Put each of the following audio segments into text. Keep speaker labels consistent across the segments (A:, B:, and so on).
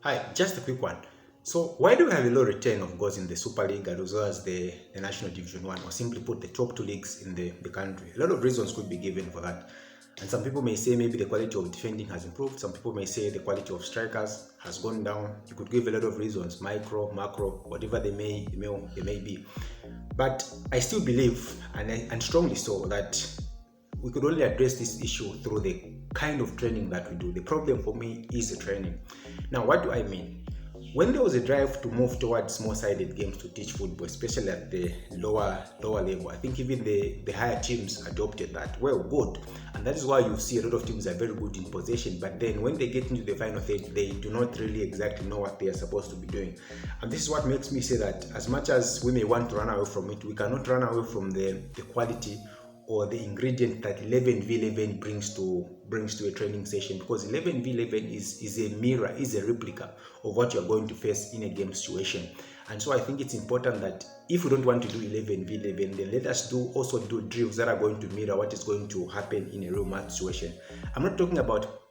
A: Hi, just a quick one. So, why do we have a low return of goals in the Super League as well as the National Division 1, or simply put, the top two leagues in the country? A lot of reasons could be given for that. And some people may say maybe the quality of defending has improved. Some people may say the quality of strikers has gone down. You could give a lot of reasons, micro, macro, whatever they may be. But I still believe, and strongly so, that we could only address this issue through the kind of training that we do. The problem for me is the training. Now, what do I mean? When there was a drive to move towards small-sided games to teach football, especially at the lower level, I think even the higher teams adopted that. Well, good. And that is why you see a lot of teams are very good in possession, but then when they get into the final third, they do not really exactly know what they are supposed to be doing. And this is what makes me say that as much as we may want to run away from it, we cannot run away from the quality or the ingredient that 11v11 brings to a training session, because 11v11 is a mirror, is a replica of what you're going to face in a game situation. And so I think it's important that if we don't want to do 11v11, then let us also do drills that are going to mirror what is going to happen in a real match situation. I'm not talking about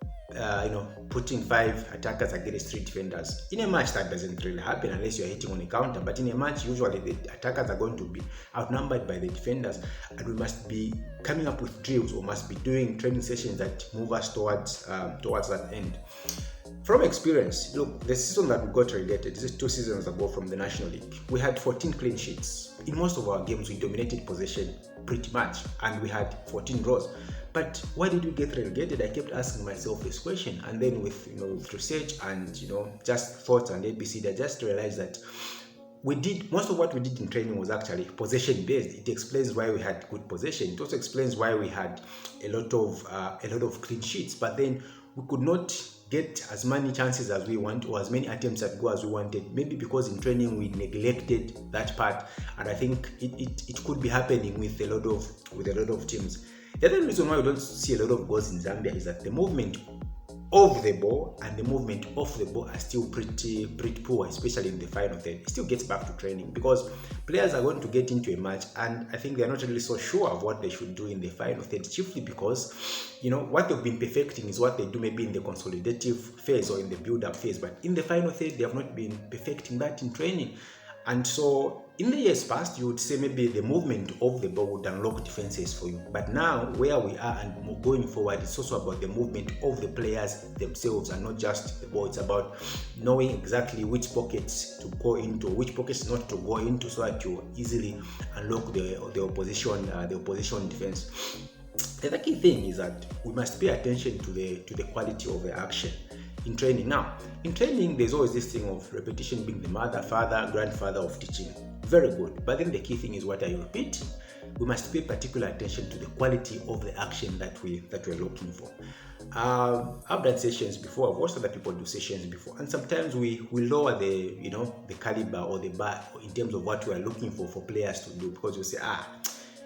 A: putting 5 attackers against 3 defenders. In a match, that doesn't really happen unless you're hitting on a counter. But in a match, usually the attackers are going to be outnumbered by the defenders, and we must be coming up with drills, or must be doing training sessions that move us towards that end. From experience, look, the season that we got relegated, this is 2 seasons ago from the National League, we had 14 clean sheets. In most of our games, we dominated possession pretty much, and we had 14 draws. But why did we get relegated? I kept asking myself this question, and then with research and just thoughts and ABC, I just realized that most of what we did in training was actually possession based. It explains why we had good possession. It also explains why we had a lot of clean sheets. But then we could not get as many chances as we want, or as many attempts at goal as we wanted, maybe because in training we neglected that part. And I think it could be happening with a lot of teams. The other reason why we don't see a lot of goals in Zambia is that the movement of the ball and the movement off the ball are still pretty poor, especially in the final third. It still gets back to training, because players are going to get into a match and I think they're not really so sure of what they should do in the final third, chiefly because what they've been perfecting is what they do maybe in the consolidative phase or in the build-up phase, but in the final third they have not been perfecting that in training. And so in the years past, you would say maybe the movement of the ball would unlock defenses for you. But now, where we are and going forward, it's also about the movement of the players themselves and not just the ball. It's about knowing exactly which pockets to go into, which pockets not to go into, so that you easily unlock the opposition defense. The other key thing is that we must pay attention to the quality of the action in training. Now, in training, there's always this thing of repetition being the mother, father, grandfather of teaching. Very good. But then the key thing is, what are you repeating? We must pay particular attention to the quality of the action that we're looking for. I've done sessions before. I've watched other people do sessions before, and sometimes we lower the caliber or the bar in terms of what we are looking for players to do, because we say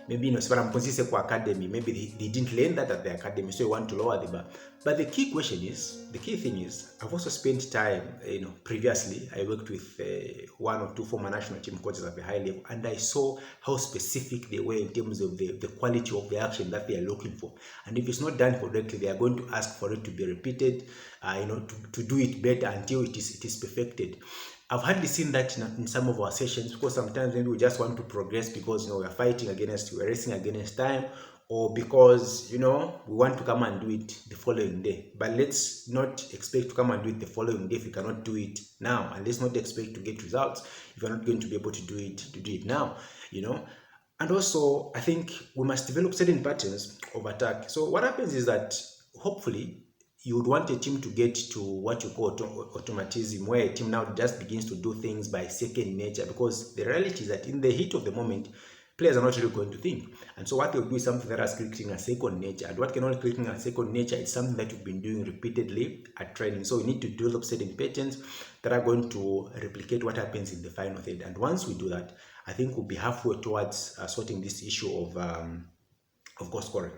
A: maybe for academy, maybe they didn't learn that at the academy, so you want to lower the bar. But the key thing is, I've also spent time, previously I worked with 1 or 2 former national team coaches at the high level, and I saw how specific they were in terms of the quality of the action that they are looking for. And if it's not done correctly, they are going to ask for it to be repeated, to do it better until it is perfected. I've hardly seen that in some of our sessions, because sometimes maybe we just want to progress because we're racing against time, or because we want to come and do it the following day. But let's not expect to come and do it the following day if we cannot do it now, and let's not expect to get results if you're not going to be able to do it now. And also, I think we must develop certain patterns of attack. So what happens is that hopefully you would want a team to get to what you call automatism, where a team now just begins to do things by second nature, because the reality is that in the heat of the moment, players are not really going to think. And so what they'll do is something that is clicking a second nature. And what can only click in a second nature is something that you've been doing repeatedly at training. So we need to develop certain patterns that are going to replicate what happens in the final third. And once we do that, I think we'll be halfway towards sorting this issue of goal scoring.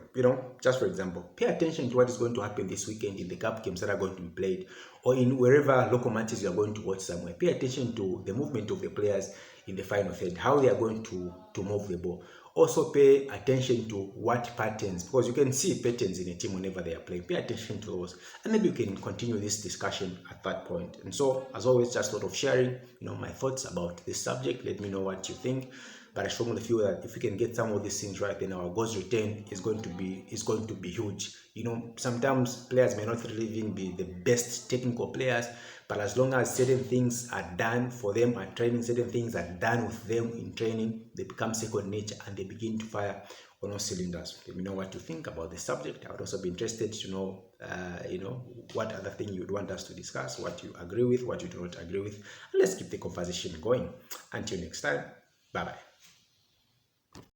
A: Just for example, pay attention to what is going to happen this weekend in the cup games that are going to be played, or in wherever local matches you are going to watch somewhere. Pay attention to the movement of the players in the final third, how they are going to move the ball. Also pay attention to what patterns, because you can see patterns in a team whenever they are playing. Pay attention to those, and maybe you can continue this discussion at that point. And so, as always, just sort of sharing, my thoughts about this subject. Let me know what you think. But I strongly feel that if we can get some of these things right, then our goals return is going to be huge. Sometimes players may not really even be the best technical players, but as long as certain things are done for them at training, certain things are done with them in training, they become second nature and they begin to fire on all cylinders. Let me know what you think about the subject. I would also be interested to know, what other thing you would want us to discuss, what you agree with, what you do not agree with. And let's keep the conversation going. Until next time, bye-bye.